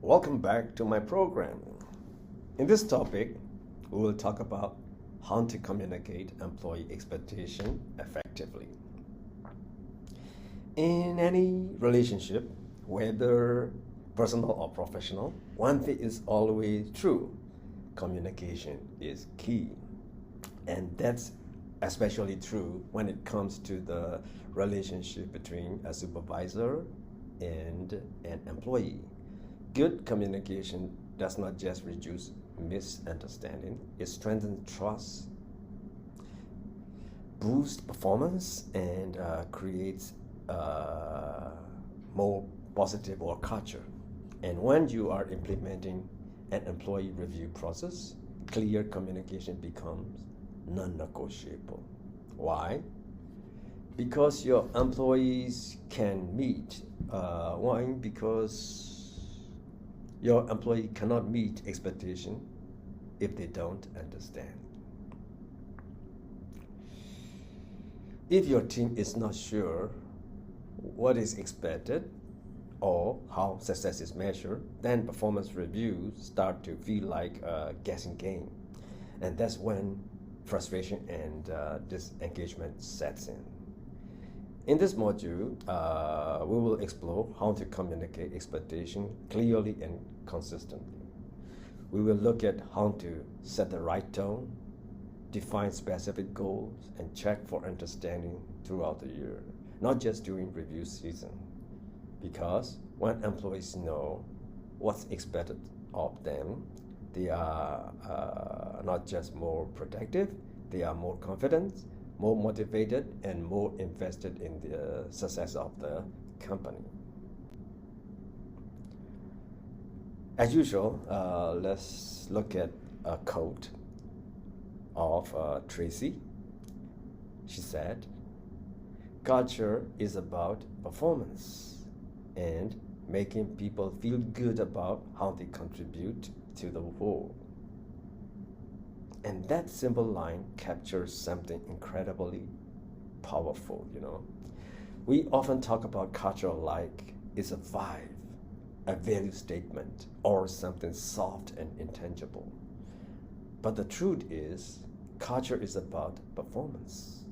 Welcome back to my program. In this topic, we will talk about how to communicate employee expectation effectively. In any relationship, whether personal or professional, one thing is always true: communication is key. And that's especially true when it comes to the relationship between a supervisor and an employee. Good communication does not just reduce misunderstanding, it strengthens trust, boosts performance, and creates more positive work culture. And when you are implementing an employee review process, clear communication becomes non-negotiable. Why? Because your employees can meet. Why? Because your employee cannot meet expectation if they don't understand. If your team is not sure what is expected or how success is measured, then performance reviews start to feel like a guessing game. And that's when frustration and disengagement sets in. In this module, we will explore how to communicate expectation clearly and consistently. We will look at how to set the right tone, define specific goals, and check for understanding throughout the year, not just during review season. Because when employees know what's expected of them, they are not just more productive, they are more confident, more motivated, and more invested in the success of the company. As usual, let's look at a quote of Tracy. She said, "Culture is about performance and making people feel good about how they contribute to the whole." And that simple line captures something incredibly powerful. We often talk about culture like it's a vibe, a value statement, or something soft and intangible. But the truth is, culture is about performance.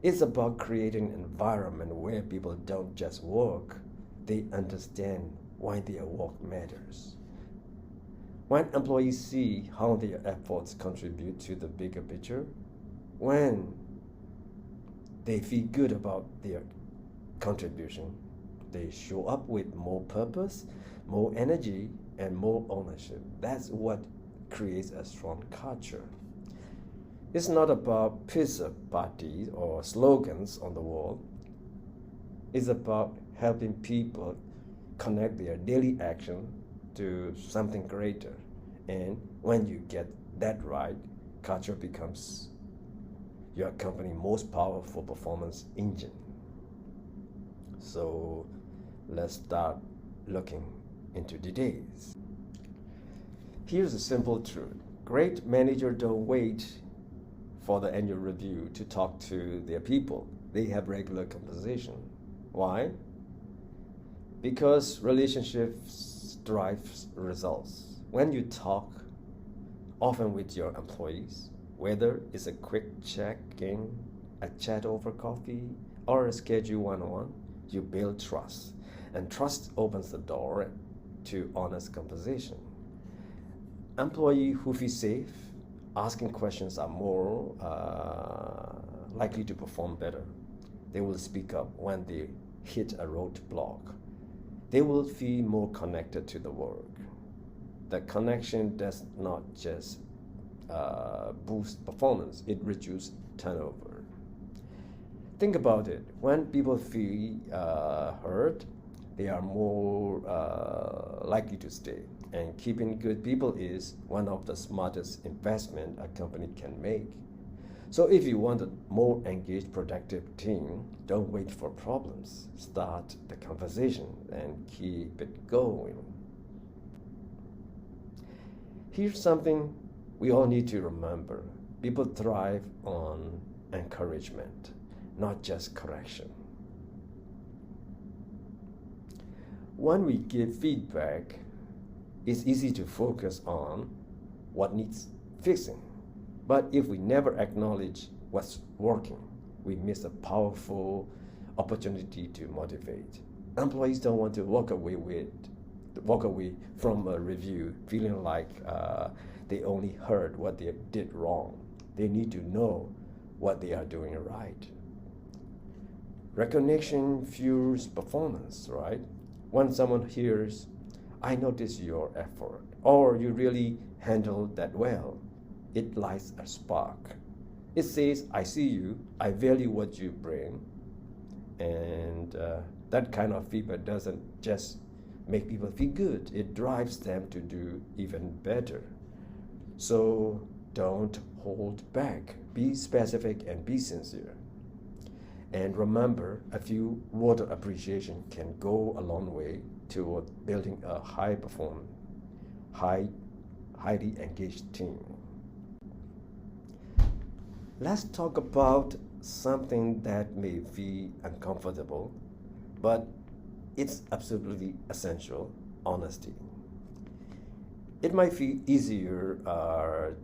It's about creating an environment where people don't just work, they understand why their work matters. When employees see how their efforts contribute to the bigger picture, when they feel good about their contribution, they show up with more purpose, more energy, and more ownership. That's what creates a strong culture. It's not about pizza parties or slogans on the wall. It's about helping people connect their daily action to something greater. And when you get that right, culture becomes your company's most powerful performance engine. So let's start looking into details. Here's a simple truth. Great managers don't wait for the annual review to talk to their people. They have regular conversation. Why? Because relationships drive results. When you talk often with your employees, whether it's a quick check-in, a chat over coffee, or a scheduled one-on-one, you build trust. And trust opens the door to honest conversation. Employees who feel safe asking questions are more likely to perform better. They will speak up when they hit a roadblock. They will feel more connected to the work. The connection does not just boost performance, it reduces turnover. Think about it. When people feel heard, they are more likely to stay. And keeping good people is one of the smartest investment a company can make. So if you want a more engaged, productive team, don't wait for problems. Start the conversation and keep it going. Here's something we all need to remember. People thrive on encouragement, not just correction. When we give feedback, It's easy to focus on what needs fixing. But if we never acknowledge what's working, we miss a powerful opportunity to motivate. Employees don't want to walk away from a review feeling like they only heard what they did wrong. They need to know what they are doing right. Recognition fuels performance, right? When someone hears, I notice your effort, or you really handled that well, it lights a spark. It says, I see you, I value what you bring, and that kind of feedback doesn't just make people feel good, it drives them to do even better. So don't hold back, be specific and be sincere. And remember, a few word of appreciation can go a long way toward building a high-performing, highly engaged team. Let's talk about something that may feel uncomfortable, but it's absolutely essential: honesty. It might feel easier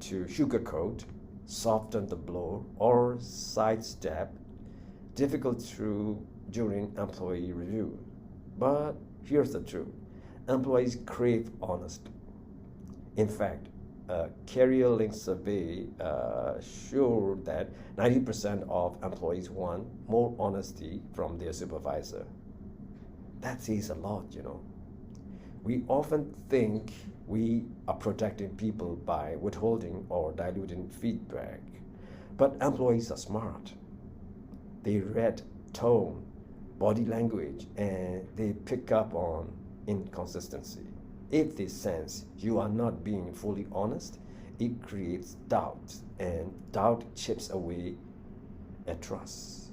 to sugarcoat, soften the blow, or sidestep difficult truth during employee review. But here's the truth: employees crave honesty. In fact, a CareerLink survey showed that 90% of employees want more honesty from their supervisor. That says a lot, you know. We often think we are protecting people by withholding or diluting feedback, but employees are smart. They read tone, body language, and they pick up on inconsistency. If they sense you are not being fully honest, it creates doubt, and doubt chips away at trust.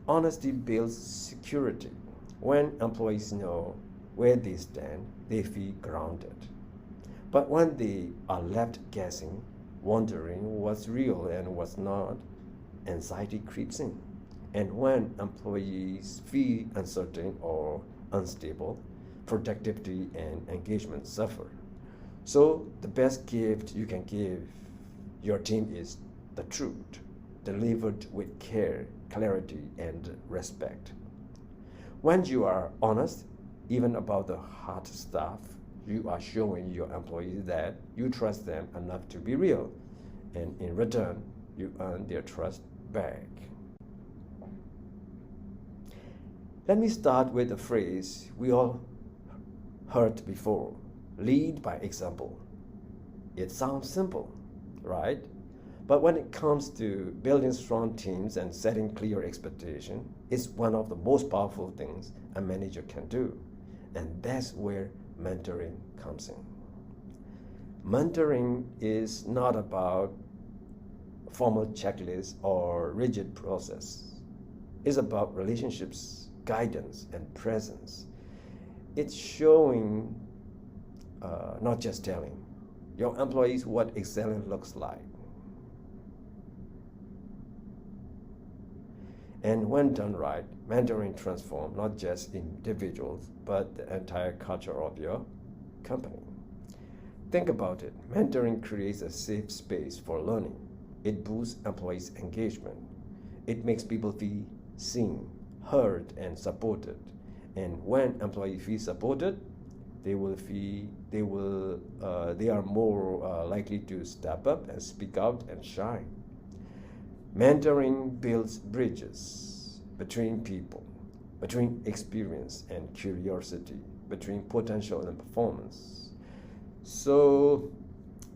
Honesty builds security. When employees know where they stand, they feel grounded. But when they are left guessing, wondering what's real and what's not, anxiety creeps in. And when employees feel uncertain or unstable, productivity and engagement suffer. So the best gift you can give your team is the truth, delivered with care, clarity, and respect. When you are honest, even about the hard stuff, you are showing your employees that you trust them enough to be real, and in return, you earn their trust back. Let me start with a phrase we all heard before: lead by example. It sounds simple, right? But when it comes to building strong teams and setting clear expectations, it's one of the most powerful things a manager can do. And that's where mentoring comes in. Mentoring is not about formal checklists or rigid process. It's about relationships, guidance, and presence. It's showing, not just telling, your employees what excellence looks like. And when done right, mentoring transforms not just individuals, but the entire culture of your company. Think about it. Mentoring creates a safe space for learning. It boosts employees' engagement. It makes people feel seen, heard, and supported. And when employees feel supported, they are more likely to step up and speak out and shine. Mentoring builds bridges between people, between experience and curiosity, between potential and performance. So,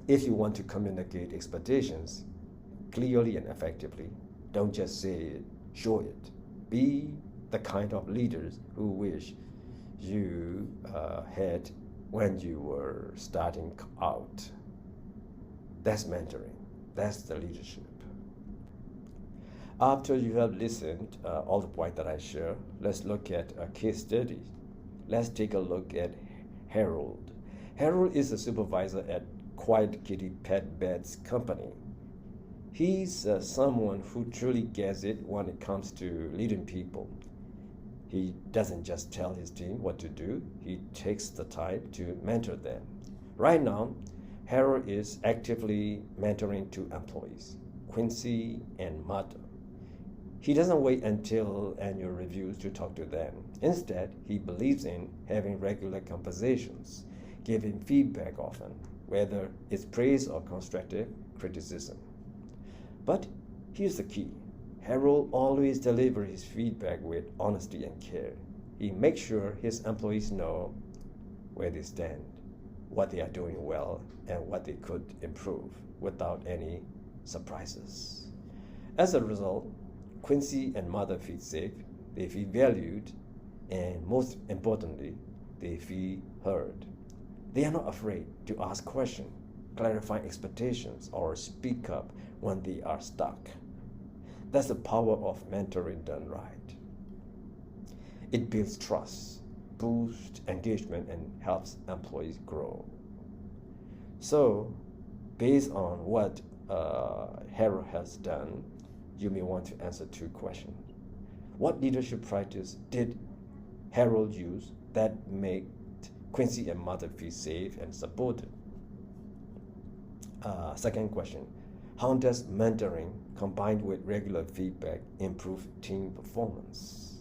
if you want to communicate expectations clearly and effectively, don't just say it, show it. Be the kind of leaders who wish you had when you were starting out. That's mentoring. That's the leadership. After you have listened all the points that I share, let's look at a case study. Let's take a look at Harold. Harold is a supervisor at Quiet Kitty Pet Beds Company. He's someone who truly gets it when it comes to leading people. He doesn't just tell his team what to do, he takes the time to mentor them. Right now, Harold is actively mentoring two employees, Quincy and Mata. He doesn't wait until annual reviews to talk to them. Instead, he believes in having regular conversations, giving feedback often, whether it's praise or constructive criticism. But here's the key. Harold always delivers his feedback with honesty and care. He makes sure his employees know where they stand, what they are doing well, and what they could improve without any surprises. As a result, Quincy and Mother feel safe, they feel valued, and most importantly, they feel heard. They are not afraid to ask questions, clarify expectations, or speak up when they are stuck. That's the power of mentoring done right. It builds trust, boosts engagement, and helps employees grow. So, based on what Harold has done, you may want to answer two questions. What leadership practice did Harold use that made Quincy and Mother feel safe and supported? Second question, how does mentoring combined with regular feedback improve team performance?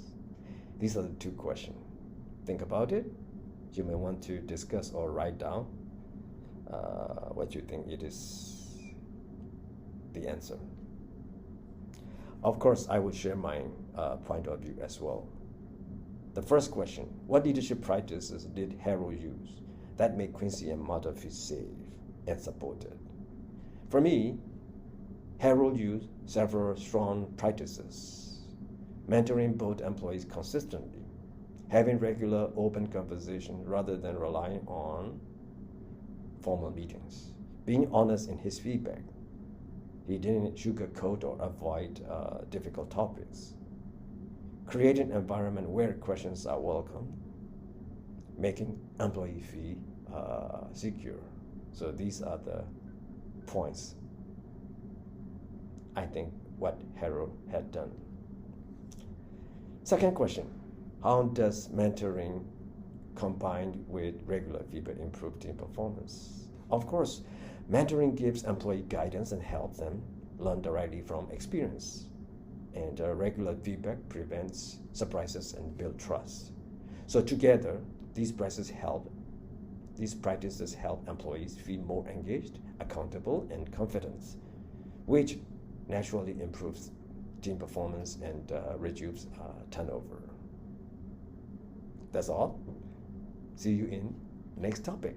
These are the two questions. Think about it. You may want to discuss or write down what you think it is the answer. Of course, I will share my point of view as well. The first question, what leadership practices did Harold use that made Quincy and Mother feel safe and supported? For me, Harold used several strong practices. Mentoring both employees consistently, having regular open conversations rather than relying on formal meetings, being honest in his feedback. He didn't sugarcoat or avoid difficult topics. Creating an environment where questions are welcome, making employees feel secure. So these are the points I think what Harold had done. Second question, how does mentoring combined with regular feedback improve team performance? Of course, mentoring gives employee guidance and helps them learn directly from experience. And regular feedback prevents surprises and builds trust. So together, these practices help employees feel more engaged, accountable, and confident, which naturally improves team performance and reduces turnover. That's all. See you in next topic.